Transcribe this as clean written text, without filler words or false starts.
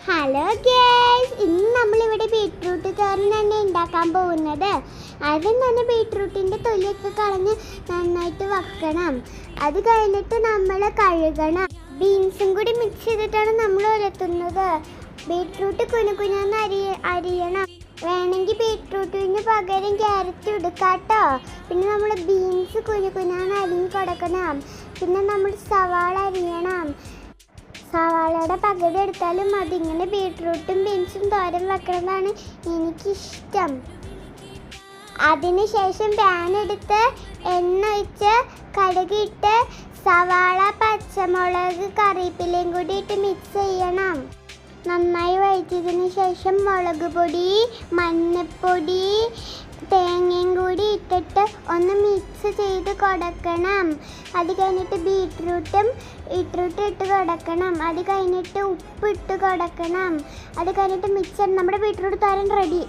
Hello girls, ഇന്ന് നമ്മളിവിടെ beetroot തോരനാണ് ഉണ്ടാക്കാൻ പോകുന്നത്. ആദ്യം തന്നെ ബീട്രൂട്ടിൻ്റെ തൊലിയൊക്കെ കളഞ്ഞ് നന്നായിട്ട് വെക്കണം. അത് കഴിഞ്ഞിട്ട് നമ്മൾ കഴുകണം. ബീൻസും കൂടി മിക്സ് ചെയ്തിട്ടാണ് നമ്മൾ ഉലർത്തുന്നത്. ബീട്രൂട്ട് കുനുകുനാന്ന് അരിയണം. വേണമെങ്കിൽ ബീട്രൂട്ടിന് പകരം ക്യാരറ്റ് എടുക്കാട്ടോ. പിന്നെ നമ്മൾ ബീൻസ് കുനുകുനാന്ന് അരിഞ്ഞ് കൊടുക്കണം. പിന്നെ നമ്മൾ സവാള അരിയണം. സവാളയുടെ പകുതി എടുത്താലും മതി. ഇങ്ങനെ ബീട്രൂട്ടും ബീൻസും തോരൻ വെക്കുന്നതാണ് എനിക്കിഷ്ടം. അതിനുശേഷം പാൻ എടുത്ത് എണ്ണ ഒഴിച്ച് കടുകിട്ട് സവാള, പച്ചമുളക്, കറിവേപ്പിലയും കൂടി ഇട്ട് മിക്സ് ചെയ്യണം. നന്നായി വഴറ്റിയതിന് ശേഷം മുളക് പൊടി, മഞ്ഞൾപ്പൊടി, തേങ്ങയും കൂടി ഇട്ടിട്ട് ഒന്ന് മിക്സ് ചെയ്ത് കൊടുക്കണം. അത് കഴിഞ്ഞിട്ട് ബീട്രൂട്ട് ഇട്ട് കൊടുക്കണം. അത് കഴിഞ്ഞിട്ട് ഉപ്പ് ഇട്ട് കൊടുക്കണം. അത് കഴിഞ്ഞിട്ട് മിക്സ് നമ്മുടെ ബീട്രൂട്ട് തോരൻ റെഡി.